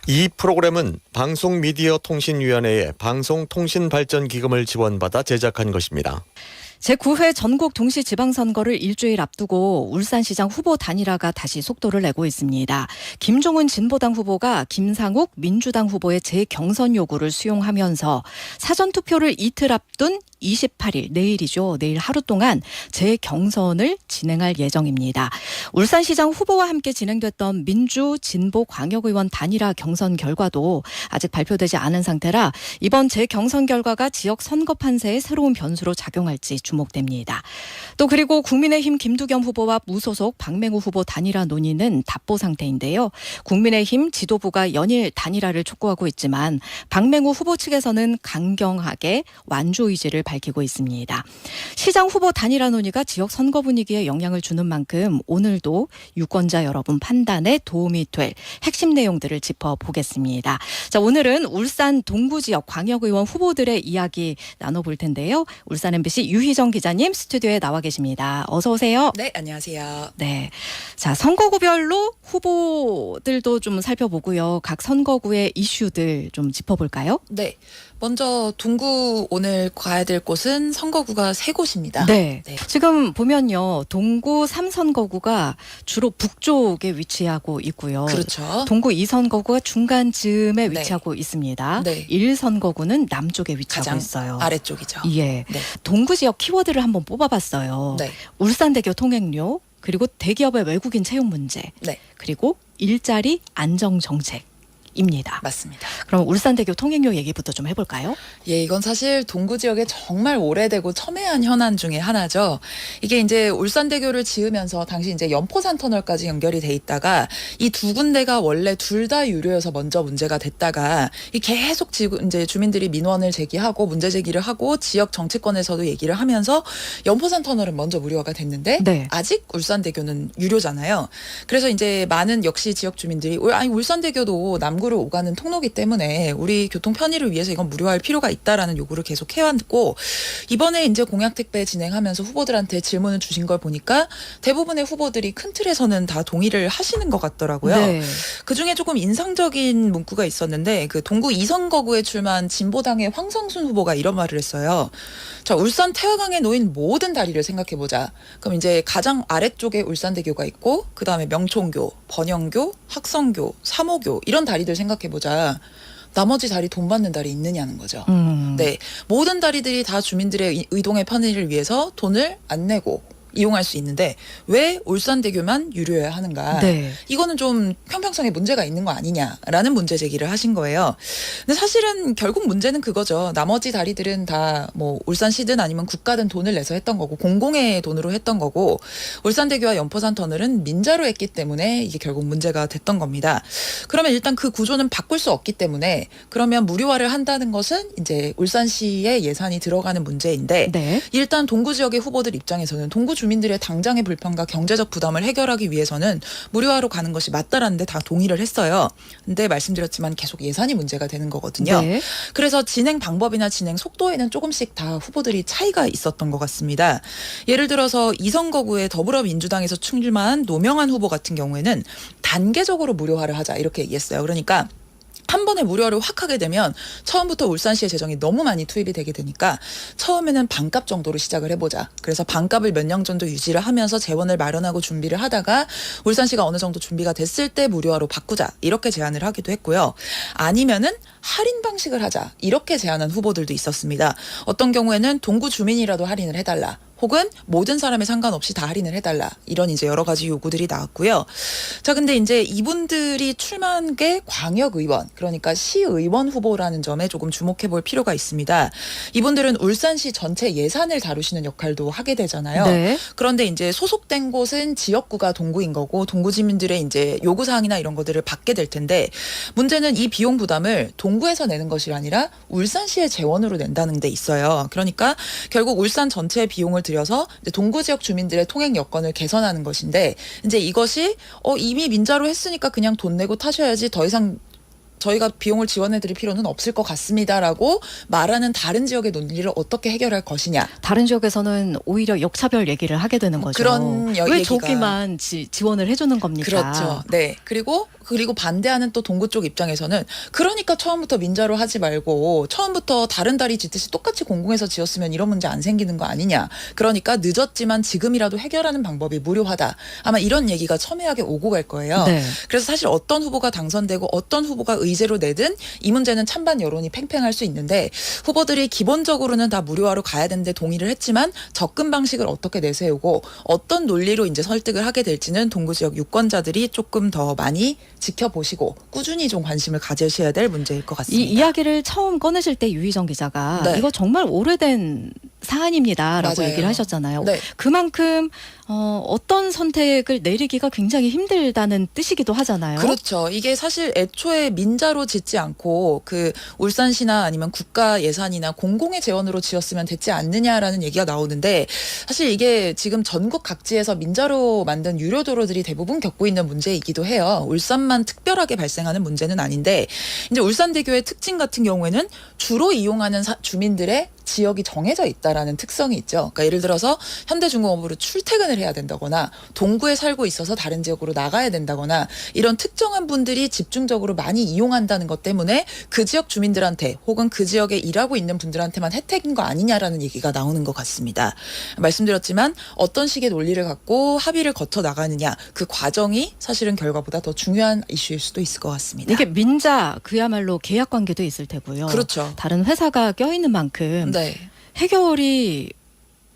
이 프로그램은 방송미디어통신위원회의 방송통신발전기금을 지원받아 제작한 것입니다. 제9회 전국 동시지방선거를 일주일 앞두고 울산시장 후보 단일화가 다시 속도를 내고 있습니다. 김종훈 진보당 후보가 김상욱 민주당 후보의 재경선 요구를 수용하면서 사전투표를 이틀 앞둔 28일, 내일이죠. 내일 하루 동안 재경선을 진행할 예정입니다. 울산시장 후보와 함께 진행됐던 민주, 진보, 광역의원 단일화 경선 결과도 아직 발표되지 않은 상태라 이번 재경선 결과가 지역 선거 판세에 새로운 변수로 작용할지 주목됩니다. 또 그리고 국민의힘 김두겸 후보와 무소속 박맹우 후보 단일화 논의는 답보 상태인데요. 국민의힘 지도부가 연일 단일화를 촉구하고 있지만 박맹우 후보 측에서는 강경하게 완주 의지를 밝히고 있습니다. 시장 후보 단일화 논의가 지역 선거 분위기에 영향을 주는 만큼 오늘도 유권자 여러분 판단에 도움이 될 핵심 내용들을 짚어보겠습니다. 자, 오늘은 울산 동구 지역 광역의원 후보들의 이야기 나눠볼 텐데요. 울산 MBC 유희정 기자님 스튜디오에 나와 계십니다. 어서 오세요. 네, 안녕하세요. 네. 자, 선거구별로 후보들도 좀 살펴보고요. 각 선거구의 이슈들 좀 짚어볼까요? 네. 먼저 동구 오늘 가야 될 곳은 선거구가 3곳입니다. 네. 네. 지금 보면요. 동구 3선거구가 주로 북쪽에 위치하고 있고요. 그렇죠. 동구 2선거구가 중간쯤에 네. 위치하고 있습니다. 네. 1선거구는 남쪽에 위치하고 가장 있어요. 아래쪽이죠. 예. 네. 동구 지역 키워드를 한번 뽑아봤어요. 네. 울산대교 통행료, 그리고 대기업의 외국인 채용 문제, 네. 그리고 일자리 안정 정책입니다. 맞습니다. 그럼 울산대교 통행료 얘기부터 좀 해볼까요? 예, 이건 사실 동구 지역에 정말 오래되고 첨예한 현안 중에 하나죠. 이게 이제 울산대교를 지으면서 당시 이제 연포산 터널까지 연결이 돼 있다가 이 두 군데가 원래 둘 다 유료여서 먼저 문제가 됐다가 이 계속 이제 주민들이 민원을 제기하고 문제 제기를 하고 지역 정치권에서도 얘기를 하면서 연포산 터널은 먼저 무료화가 됐는데 네. 아직 울산대교는 유료잖아요. 그래서 이제 많은 역시 지역 주민들이 아니 울산대교도 남구를 오가는 통로기 때문에 우리 교통 편의를 위해서 이건 무료화할 필요가 있다라는 요구를 계속 해왔고 이번에 이제 공약택배 진행하면서 후보들한테 질문을 주신 걸 보니까 대부분의 후보들이 큰 틀에서는 다 동의를 하시는 것 같더라고요. 네. 그중에 조금 인상적인 문구가 있었는데 그 동구 2선거구에 출마한 진보당의 황성순 후보가 이런 말을 했어요. 자, 울산 태화강에 놓인 모든 다리를 생각해보자. 그럼 이제 가장 아래쪽에 울산대교가 있고 그다음에 명촌교, 번영교, 학성교, 삼호교 이런 다리들 생각해보자. 나머지 다리 돈 받는 다리 있느냐는 거죠. 네, 모든 다리들이 다 주민들의 이동의 편의를 위해서 돈을 안 내고 이용할 수 있는데 왜 울산대교만 유료해야 하는가? 네. 이거는 좀 형평성에 문제가 있는 거 아니냐라는 문제 제기를 하신 거예요. 근데 사실은 결국 문제는 그거죠. 나머지 다리들은 다 뭐 울산시든 아니면 국가든 돈을 내서 했던 거고 공공의 돈으로 했던 거고 울산대교와 연포산 터널은 민자로 했기 때문에 이게 결국 문제가 됐던 겁니다. 그러면 일단 그 구조는 바꿀 수 없기 때문에 그러면 무료화를 한다는 것은 이제 울산시의 예산이 들어가는 문제인데 네. 일단 동구 지역의 후보들 입장에서는 동구 주민들의 당장의 불편과 경제적 부담을 해결하기 위해서는 무료화로 가는 것이 맞다라는데 다 동의를 했어요. 근데 말씀드렸지만 계속 예산이 문제가 되는 거거든요. 네. 그래서 진행 방법이나 진행 속도에는 조금씩 다 후보들이 차이가 있었던 것 같습니다. 예를 들어서 이선거구에 더불어민주당에서 출마한 노명한 후보 같은 경우에는 단계적으로 무료화를 하자 이렇게 얘기했어요. 그러니까 한 번에 무료화를 확 하게 되면 처음부터 울산시의 재정이 너무 많이 투입이 되게 되니까 처음에는 반값 정도로 시작을 해보자. 그래서 반값을 몇 년 정도 유지를 하면서 재원을 마련하고 준비를 하다가 울산시가 어느 정도 준비가 됐을 때 무료화로 바꾸자. 이렇게 제안을 하기도 했고요. 아니면은 할인 방식을 하자. 이렇게 제안한 후보들도 있었습니다. 어떤 경우에는 동구 주민이라도 할인을 해달라. 혹은 모든 사람에 상관없이 다 할인을 해달라. 이런 이제 여러 가지 요구들이 나왔고요. 자, 근데 이제 이분들이 출마한 게 광역의원, 그러니까 시의원 후보라는 점에 조금 주목해 볼 필요가 있습니다. 이분들은 울산시 전체 예산을 다루시는 역할도 하게 되잖아요. 네. 그런데 이제 소속된 곳은 지역구가 동구인 거고 동구 주민들의 이제 요구사항이나 이런 것들을 받게 될 텐데 문제는 이 비용 부담을 동구에서 내는 것이 아니라 울산시의 재원으로 낸다는 데 있어요. 그러니까 결국 울산 전체의 비용을 들여서 이제 동구 지역 주민들의 통행 여건을 개선하는 것인데 이제 이것이 이미 민자로 했으니까 그냥 돈 내고 타셔야지 더 이상 저희가 비용을 지원해드릴 필요는 없을 것 같습니다라고 말하는 다른 지역의 논리를 어떻게 해결할 것이냐. 다른 지역에서는 오히려 역차별 얘기를 하게 되는 거죠. 그런 왜 얘기가. 저기만 지원을 해주는 겁니까? 그렇죠. 네. 그리고 반대하는 또 동구 쪽 입장에서는 그러니까 처음부터 민자로 하지 말고 처음부터 다른 다리 짓듯이 똑같이 공공에서 지었으면 이런 문제 안 생기는 거 아니냐. 그러니까 늦었지만 지금이라도 해결하는 방법이 무료하다. 아마 이런 얘기가 첨예하게 오고 갈 거예요. 네. 그래서 사실 어떤 후보가 당선되고 어떤 후보가 의제로 내든 이 문제는 찬반 여론이 팽팽할 수 있는데 후보들이 기본적으로는 다 무료화로 가야 되는데 동의를 했지만 접근 방식을 어떻게 내세우고 어떤 논리로 이제 설득을 하게 될지는 동구 지역 유권자들이 조금 더 많이 지켜보시고 꾸준히 좀 관심을 가지셔야 될 문제일 것 이 같습니다. 이야기를 처음 꺼내실 때 유희정 기자가 네. 이거 정말 오래된 사안입니다라고 맞아요. 얘기를 하셨잖아요. 네. 그만큼 어떤 선택을 내리기가 굉장히 힘들다는 뜻이기도 하잖아요. 그렇죠. 이게 사실 애초에 민자로 짓지 않고 그 울산시나 아니면 국가 예산이나 공공의 재원으로 지었으면 됐지 않느냐라는 얘기가 나오는데 사실 이게 지금 전국 각지에서 민자로 만든 유료 도로들이 대부분 겪고 있는 문제이기도 해요. 울산만 특별하게 발생하는 문제는 아닌데 이제 울산대교의 특징 같은 경우에는 주로 이용하는 주민들의 지역이 정해져 있다라는 특성이 있죠. 그러니까 예를 들어서 현대중공업으로 출퇴근을 해야 된다거나 동구에 살고 있어서 다른 지역으로 나가야 된다거나 이런 특정한 분들이 집중적으로 많이 이용한다는 것 때문에 그 지역 주민들한테 혹은 그 지역에 일하고 있는 분들한테만 혜택인 거 아니냐라는 얘기가 나오는 것 같습니다. 말씀드렸지만 어떤 식의 논리를 갖고 합의를 거쳐 나가느냐 그 과정이 사실은 결과보다 더 중요한 이슈일 수도 있을 것 같습니다. 이게 민자 그야말로 계약 관계도 있을 테고요. 그렇죠. 다른 회사가 껴있는 만큼 네. 해결이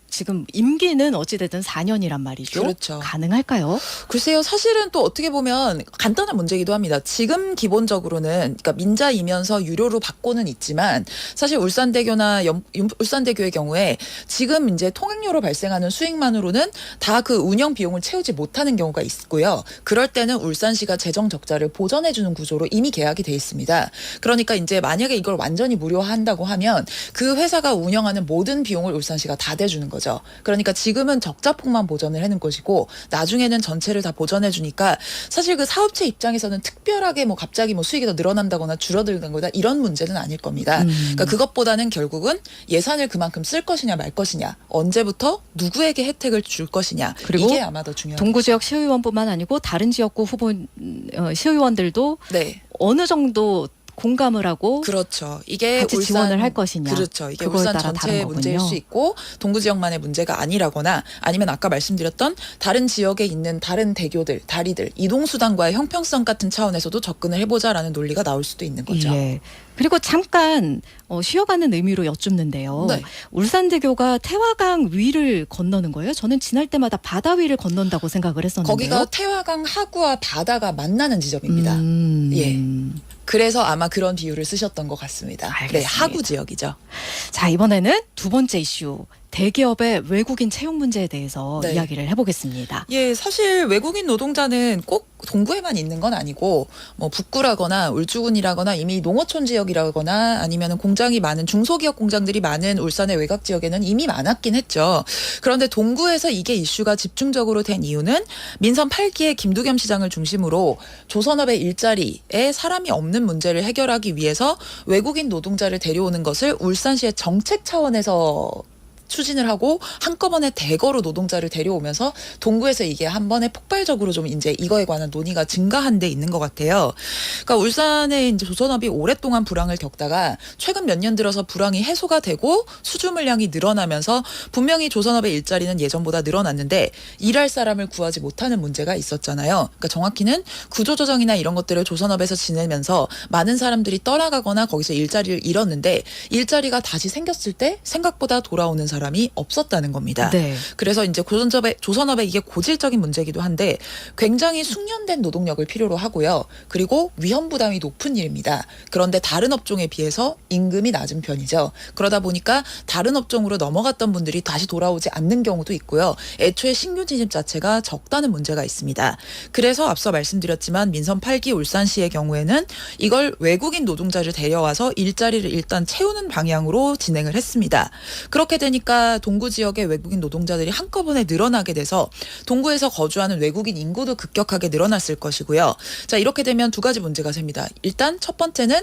지금 임기는 어찌됐든 4년이란 말이죠. 그렇죠. 가능할까요? 글쎄요, 사실은 또 어떻게 보면 간단한 문제이기도 합니다. 지금 기본적으로는, 그러니까 민자이면서 유료로 받고는 있지만, 사실 울산대교나 울산대교의 경우에 지금 이제 통행료로 발생하는 수익만으로는 다 그 운영 비용을 채우지 못하는 경우가 있고요. 그럴 때는 울산시가 재정 적자를 보전해주는 구조로 이미 계약이 돼 있습니다. 그러니까 이제 만약에 이걸 완전히 무료화한다고 하면 그 회사가 운영하는 모든 비용을 울산시가 다 대주는 거죠. 그러니까 지금은 적자폭만 보전을 해는 것이고 나중에는 전체를 다 보전해 주니까 사실 그 사업체 입장에서는 특별하게 뭐 갑자기 뭐 수익이 더 늘어난다거나 줄어들거나 이런 문제는 아닐 겁니다. 그러니까 그것보다는 결국은 예산을 그만큼 쓸 것이냐 말 것이냐 언제부터 누구에게 혜택을 줄 것이냐 그리고 이게 아마 더 중요하죠. 동구 지역 시의원뿐만 아니고 다른 지역구 후보 시의원들도 네. 어느 정도 공감을 하고 그렇죠. 이게 같이 지원을 할 것이냐. 그렇죠. 이게 그거에 울산 따라 다른 전체의 거군요. 문제일 수 있고 동구 지역만의 문제가 아니라거나 아니면 아까 말씀드렸던 다른 지역에 있는 다른 대교들, 다리들, 이동수단과의 형평성 같은 차원에서도 접근을 해보자라는 논리가 나올 수도 있는 거죠. 예. 그리고 잠깐 쉬어가는 의미로 여쭙는데요. 네. 울산대교가 태화강 위를 건너는 거예요? 저는 지날 때마다 바다 위를 건넌다고 생각을 했었는데요. 거기가 태화강 하구와 바다가 만나는 지점입니다. 예. 예. 그래서 아마 그런 비유를 쓰셨던 것 같습니다. 알겠습니다. 네, 하구 지역이죠. 자, 이번에는 두 번째 이슈. 대기업의 외국인 채용 문제에 대해서 네. 이야기를 해보겠습니다. 예, 사실 외국인 노동자는 꼭 동구에만 있는 건 아니고 뭐 북구라거나 울주군이라거나 이미 농어촌 지역이라거나 아니면 공장이 많은 중소기업 공장들이 많은 울산의 외곽 지역에는 이미 많았긴 했죠. 그런데 동구에서 이게 이슈가 집중적으로 된 이유는 민선 8기의 김두겸 시장을 중심으로 조선업의 일자리에 사람이 없는 문제를 해결하기 위해서 외국인 노동자를 데려오는 것을 울산시의 정책 차원에서 추진을 하고 한꺼번에 대거로 노동자를 데려오면서 동구에서 이게 한 번에 폭발적으로 좀 이제 이거에 관한 논의가 증가한 데 있는 것 같아요. 그러니까 울산의 이제 조선업이 오랫동안 불황을 겪다가 최근 몇 년 들어서 불황이 해소가 되고 수주 물량이 늘어나면서 분명히 조선업의 일자리는 예전보다 늘어났는데 일할 사람을 구하지 못하는 문제가 있었잖아요. 그러니까 정확히는 구조조정이나 이런 것들을 조선업에서 지내면서 많은 사람들이 떠나가거나 거기서 일자리를 잃었는데 일자리가 다시 생겼을 때 생각보다 돌아오는 사람이 없었다는 겁니다. 네. 그래서 이제 조선업의 이게 고질적인 문제이기도 한데 굉장히 숙련된 노동력을 필요로 하고요. 그리고 위험 부담이 높은 일입니다. 그런데 다른 업종에 비해서 임금이 낮은 편이죠. 그러다 보니까 다른 업종으로 넘어갔던 분들이 다시 돌아오지 않는 경우도 있고요. 애초에 신규 진입 자체가 적다는 문제가 있습니다. 그래서 앞서 말씀드렸지만 민선 8기 울산시의 경우에는 이걸 외국인 노동자를 데려와서 일자리를 일단 채우는 방향으로 진행을 했습니다. 그렇게 되니까 그러니까 동구 지역의 외국인 노동자들이 한꺼번에 늘어나게 돼서 동구에서 거주하는 외국인 인구도 급격하게 늘어났을 것이고요. 자, 이렇게 되면 두 가지 문제가 생깁니다. 일단 첫 번째는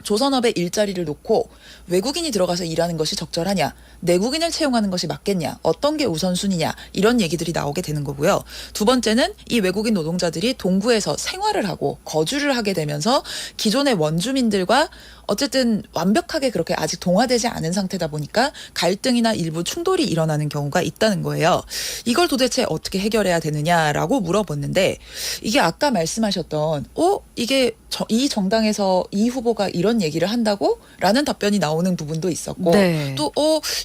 조선업의 일자리를 놓고 외국인이 들어가서 일하는 것이 적절하냐, 내국인을 채용하는 것이 맞겠냐, 어떤 게 우선순위냐, 이런 얘기들이 나오게 되는 거고요. 두 번째는 이 외국인 노동자들이 동구에서 생활을 하고 거주를 하게 되면서 기존의 원주민들과 어쨌든 완벽하게 그렇게 아직 동화되지 않은 상태다 보니까 갈등이나 일부 충돌이 일어나는 경우가 있다는 거예요. 이걸 도대체 어떻게 해결해야 되느냐라고 물어봤는데, 이게 아까 말씀하셨던 이게 이 정당에서 이 후보가 이런 얘기를 한다고? 라는 답변이 나오는 부분도 있었고, 네. 또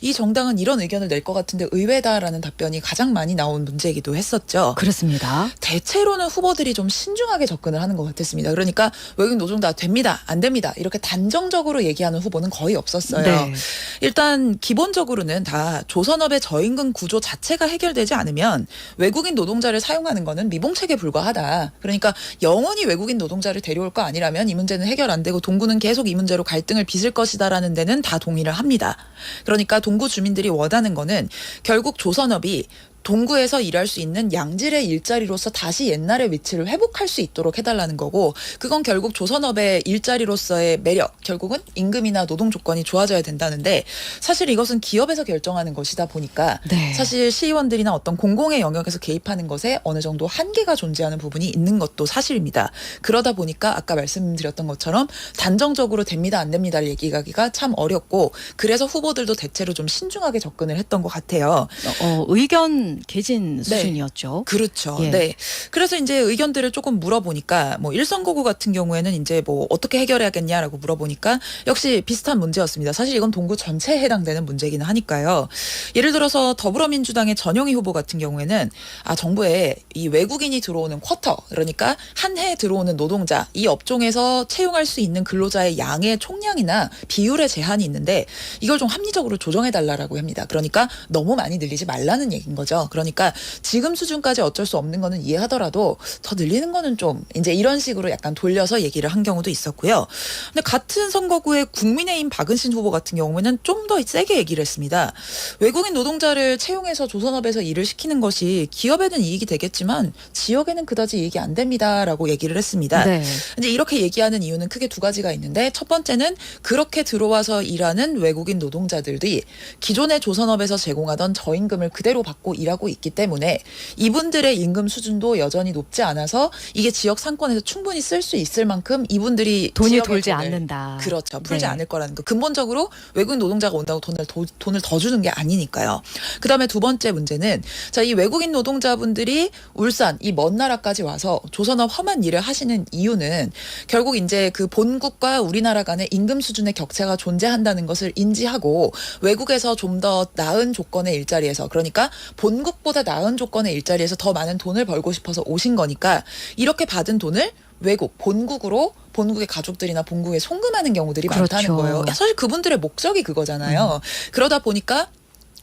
이 정당은 이런 의견을 낼 것 같은데 의외다라는 답변이 가장 많이 나온 문제이기도 했었죠. 그렇습니다. 대체로는 후보들이 좀 신중하게 접근을 하는 것 같았습니다. 그러니까 외국인 노동자 됩니다, 안 됩니다, 이렇게 단정적으로 얘기하는 후보는 거의 없었어요. 네. 일단 기본적으로는 다 조선업의 저임금 구조 자체가 해결되지 않으면 외국인 노동자를 사용하는 거는 미봉책에 불과하다. 그러니까 영원히 외국인 노동자를 데려올 거 아니라면 이 문제는 해결 안 되고 동구는 계속 이 문제로 갈등을 빚을 것이다라는 데는 다 동의를 합니다. 그러니까 동구 주민들이 원하는 거는 결국 조선업이 동구에서 일할 수 있는 양질의 일자리로서 다시 옛날의 위치를 회복할 수 있도록 해달라는 거고, 그건 결국 조선업의 일자리로서의 매력, 결국은 임금이나 노동 조건이 좋아져야 된다는데, 사실 이것은 기업에서 결정하는 것이다 보니까 네. 사실 시의원들이나 어떤 공공의 영역에서 개입하는 것에 어느 정도 한계가 존재하는 부분이 있는 것도 사실입니다. 그러다 보니까 아까 말씀드렸던 것처럼 단정적으로 됩니다, 안 됩니다를 얘기하기가 참 어렵고, 그래서 후보들도 대체로 좀 신중하게 접근을 했던 것 같아요. 의견 개진 수준이었죠. 그렇죠. 예. 네. 그래서 이제 의견들을 조금 물어보니까 뭐 일선거구 같은 경우에는 이제 뭐 어떻게 해결해야겠냐라고 물어보니까 역시 비슷한 문제였습니다. 사실 이건 동구 전체에 해당되는 문제이기는 하니까요. 예를 들어서 더불어민주당의 전영희 후보 같은 경우에는 정부에 이 외국인이 들어오는 쿼터, 그러니까 한 해 들어오는 노동자, 이 업종에서 채용할 수 있는 근로자의 양의 총량이나 비율의 제한이 있는데 이걸 좀 합리적으로 조정해달라고 합니다. 그러니까 너무 많이 늘리지 말라는 얘기인 거죠. 그러니까 지금 수준까지 어쩔 수 없는 거는 이해하더라도 더 늘리는 거는 좀 이제 이런 식으로 약간 돌려서 얘기를 한 경우도 있었고요. 근데 같은 선거구의 국민의힘 박은신 후보 같은 경우에는 좀 더 세게 얘기를 했습니다. 외국인 노동자를 채용해서 조선업에서 일을 시키는 것이 기업에는 이익이 되겠지만 지역에는 그다지 이익이 안 됩니다라고 얘기를 했습니다. 네. 이제 이렇게 얘기하는 이유는 크게 두 가지가 있는데, 첫 번째는 그렇게 들어와서 일하는 외국인 노동자들이 기존의 조선업에서 제공하던 저임금을 그대로 받고 일하고 있기 때문에 이분들의 임금 수준도 여전히 높지 않아서 이게 지역 상권에서 충분히 쓸 수 있을 만큼 이분들이 돈이 지역의 돌지 돈을 않는다. 그렇죠. 풀지 네. 않을 거라는 거. 근본적으로 외국인 노동자가 온다고 돈을 더 주는 게 아니니까요. 그다음에 두 번째 문제는 이 외국인 노동자분들이 울산 이 먼 나라까지 와서 조선업 험한 일을 하시는 이유는 결국 이제 그 본국과 우리나라 간의 임금 수준의 격차가 존재한다는 것을 인지하고 외국에서 좀 더 나은 조건의 일자리에서, 그러니까 본국보다 나은 조건의 일자리에서 더 많은 돈을 벌고 싶어서 오신 거니까 이렇게 받은 돈을 외국 본국으로 본국의 가족들이나 본국에 송금하는 경우들이 그렇죠. 많다는 거예요. 사실 그분들의 목적이 그거잖아요. 그러다 보니까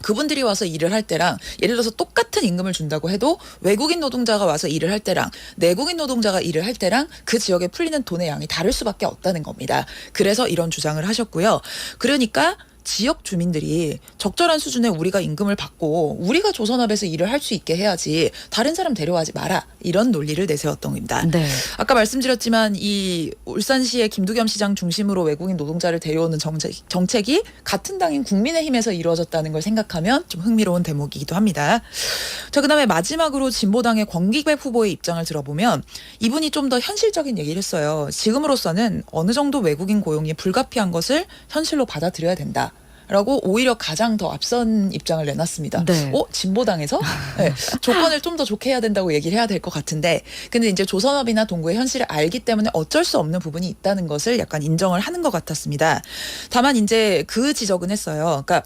그분들이 와서 일을 할 때랑 예를 들어서 똑같은 임금을 준다고 해도 외국인 노동자가 와서 일을 할 때랑 내국인 노동자가 일을 할 때랑 그 지역에 풀리는 돈의 양이 다를 수밖에 없다는 겁니다. 그래서 이런 주장을 하셨고요. 그러니까 지역 주민들이 적절한 수준의 우리가 임금을 받고 우리가 조선업에서 일을 할 수 있게 해야지 다른 사람 데려와지 마라, 이런 논리를 내세웠던 겁니다. 네. 아까 말씀드렸지만 이 울산시의 김두겸 시장 중심으로 외국인 노동자를 데려오는 정책이 같은 당인 국민의힘에서 이루어졌다는 걸 생각하면 좀 흥미로운 대목이기도 합니다. 자, 그다음에 마지막으로 진보당의 권기백 후보의 입장을 들어보면 이분이 좀 더 현실적인 얘기를 했어요. 지금으로서는 어느 정도 외국인 고용이 불가피한 것을 현실로 받아들여야 된다. 라고 오히려 가장 더 앞선 입장을 내놨습니다. 네. 진보당에서 네, 조건을 좀 더 좋게 해야 된다고 얘기를 해야 될 것 같은데, 근데 이제 조선업이나 동구의 현실을 알기 때문에 어쩔 수 없는 부분이 있다는 것을 약간 인정을 하는 것 같았습니다. 다만 이제 그 지적은 했어요. 그러니까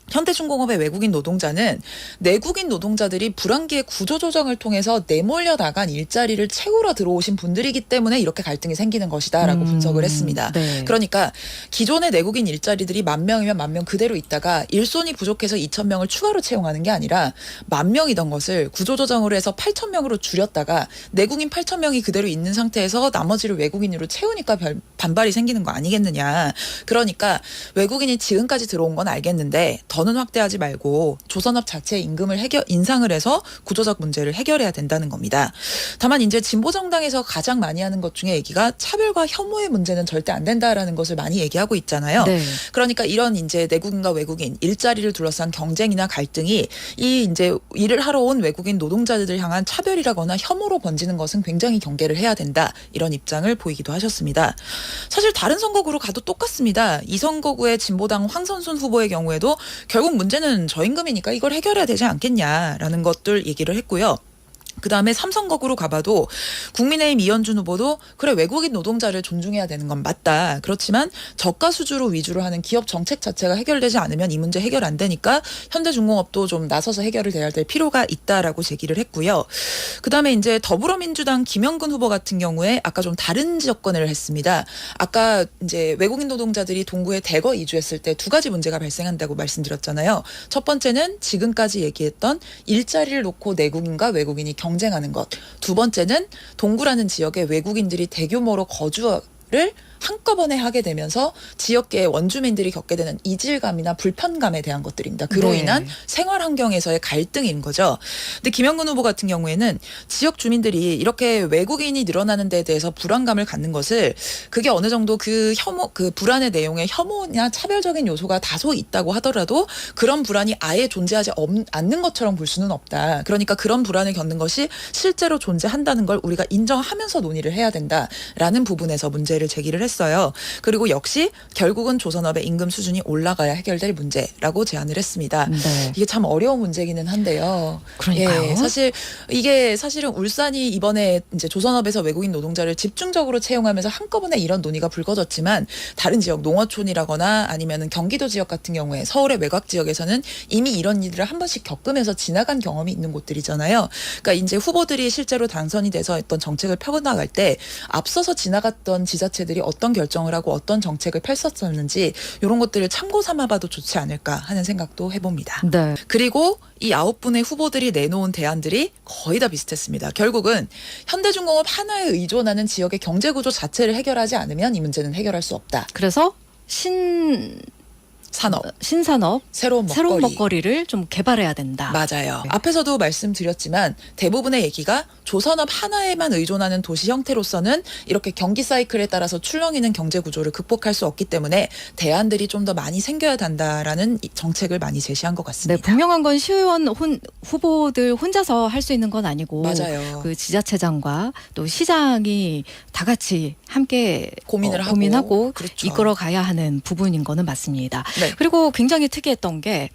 현대중공업의 외국인 노동자는 내국인 노동자들이 불황기의 구조조정을 통해서 내몰려 나간 일자리를 채우러 들어오신 분들이기 때문에 이렇게 갈등이 생기는 것이다라고 분석을 했습니다. 네. 그러니까 기존의 내국인 일자리들이 10,000명이면 10,000명 그대로 있다가 일손이 부족해서 2,000명을 추가로 채용하는 게 아니라 10,000명이던 것을 구조조정으로 해서 8,000명으로 줄였다가 내국인 8,000명이 그대로 있는 상태에서 나머지를 외국인으로 채우니까 반발이 생기는 거 아니겠느냐. 그러니까 외국인이 지금까지 들어온 건 알겠는데 더는 확대하지 말고 조선업 자체의 임금을 인상을 해서 구조적 문제를 해결해야 된다는 겁니다. 다만 이제 진보 정당에서 가장 많이 하는 것 중에 얘기가 차별과 혐오의 문제는 절대 안 된다라는 것을 많이 얘기하고 있잖아요. 네. 그러니까 이런 이제 내국인과 외국인 일자리를 둘러싼 경쟁이나 갈등이 이 이제 일을 하러 온 외국인 노동자들을 향한 차별이라거나 혐오로 번지는 것은 굉장히 경계를 해야 된다. 이런 입장을 보이기도 하셨습니다. 사실 다른 선거구로 가도 똑같습니다. 이 선거구의 진보당 황선순 후보의 경우에도 결국 문제는 저임금이니까 이걸 해결해야 되지 않겠냐라는 것들 얘기를 했고요. 그다음에 삼선거구로 가봐도 국민의힘 이현준 후보도 그래 외국인 노동자를 존중해야 되는 건 맞다. 그렇지만 저가 수주로 위주로 하는 기업 정책 자체가 해결되지 않으면 이 문제 해결 안 되니까 현대중공업도 좀 나서서 해결을 해야 될 필요가 있다라고 제기를 했고요. 그다음에 이제 더불어민주당 김영근 후보 같은 경우에 아까 좀 다른 지역권을 했습니다. 아까 이제 외국인 노동자들이 동구에 대거 이주했을 때 두 가지 문제가 발생한다고 말씀드렸잖아요. 첫 번째는 지금까지 얘기했던 일자리를 놓고 내국인과 외국인이 경쟁하는 것. 두 번째는 동구라는 지역에 외국인들이 대규모로 거주를 한꺼번에 하게 되면서 지역계의 원주민들이 겪게 되는 이질감이나 불편감에 대한 것들입니다. 그로 네. 인한 생활 환경에서의 갈등인 거죠. 근데 김영근 후보 같은 경우에는 지역 주민들이 이렇게 외국인이 늘어나는 데에 대해서 불안감을 갖는 것을 그게 어느 정도 그 불안의 내용에 혐오나 차별적인 요소가 다소 있다고 하더라도 그런 불안이 아예 존재하지 않는 것처럼 볼 수는 없다. 그러니까 그런 불안을 겪는 것이 실제로 존재한다는 걸 우리가 인정하면서 논의를 해야 된다라는 부분에서 문제를 제기를 했어요. 그리고 역시 결국은 조선업의 임금 수준이 올라가야 해결될 문제라고 제안을 했습니다. 네. 이게 참 어려운 문제기는 한데요. 그러니까요. 예, 사실은 울산이 이번에 이제 조선업에서 외국인 노동자를 집중적으로 채용하면서 한꺼번에 이런 논의가 불거졌지만 다른 지역 농어촌이라거나 아니면은 경기도 지역 같은 경우에 서울의 외곽 지역에서는 이미 이런 일들을 한 번씩 겪으면서 지나간 경험이 있는 곳들이잖아요. 그러니까 이제 후보들이 실제로 당선이 돼서 어떤 정책을 펴나갈 때 앞서서 지나갔던 지자체들이 어떤 결정을 하고 어떤 정책을 펼쳤었는지 이런 것들을 참고 삼아봐도 좋지 않을까 하는 생각도 해봅니다. 네. 그리고 이 9분의 후보들이 내놓은 대안들이 거의 다 비슷했습니다. 결국은 현대중공업 하나에 의존하는 지역의 경제구조 자체를 해결하지 않으면 이 문제는 해결할 수 없다. 그래서 신산업 새로운 먹거리를 좀 개발해야 된다. 맞아요. 네. 앞에서도 말씀드렸지만 대부분의 얘기가 조선업 하나에만 의존하는 도시 형태로서는 이렇게 경기 사이클에 따라서 출렁이는 경제 구조를 극복할 수 없기 때문에 대안들이 좀 더 많이 생겨야 한다라는 정책을 많이 제시한 것 네, 같습니다. 분명한 건 시의원 후보들 혼자서 할 수 있는 건 아니고 맞아요. 그 지자체장과 또 시장이 다 같이 함께 고민하고 그렇죠. 이끌어 가야 하는 부분인 거는 맞습니다. 네. 그리고 굉장히 특이했던 게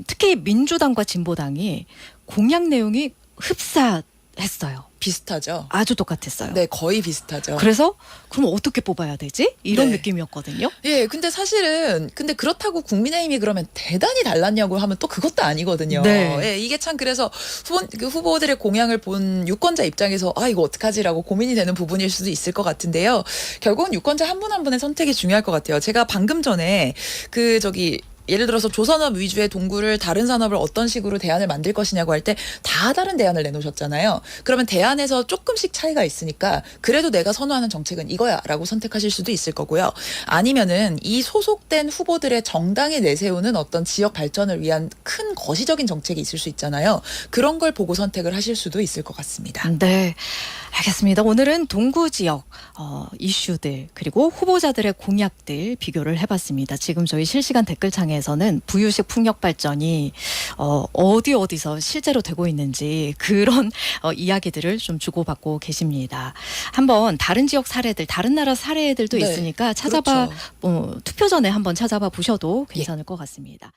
특히 민주당과 진보당이 공약 내용이 흡사했어요. 비슷하죠. 아주 똑같았어요. 네, 거의 비슷하죠. 그래서 그럼 어떻게 뽑아야 되지? 이런 네. 느낌이었거든요. 예, 근데 사실은 그렇다고 국민의힘이 그러면 대단히 달랐냐고 하면 또 그것도 아니거든요. 네. 예, 이게 참 그래서 후보들의 공약을 본 유권자 입장에서 이거 어떡하지라고 고민이 되는 부분일 수도 있을 것 같은데요. 결국은 유권자 한 분 한 분의 선택이 중요할 것 같아요. 제가 방금 전에 예를 들어서 조선업 위주의 동구를 다른 산업을 어떤 식으로 대안을 만들 것이냐고 할 때 다 다른 대안을 내놓으셨잖아요. 그러면 대안에서 조금씩 차이가 있으니까 그래도 내가 선호하는 정책은 이거야 라고 선택하실 수도 있을 거고요. 아니면은 이 소속된 후보들의 정당에 내세우는 어떤 지역 발전을 위한 큰 거시적인 정책이 있을 수 있잖아요. 그런 걸 보고 선택을 하실 수도 있을 것 같습니다. 네, 알겠습니다. 오늘은 동구 지역 이슈들 그리고 후보자들의 공약들 비교를 해봤습니다. 지금 저희 실시간 댓글창에서는 부유식 풍력 발전이 어디서 실제로 되고 있는지 그런 이야기들을 좀 주고받고 계십니다. 한번 다른 지역 사례들, 다른 나라 사례들도 네, 있으니까 그렇죠. 투표 전에 한번 찾아봐 보셔도 괜찮을 것 같습니다.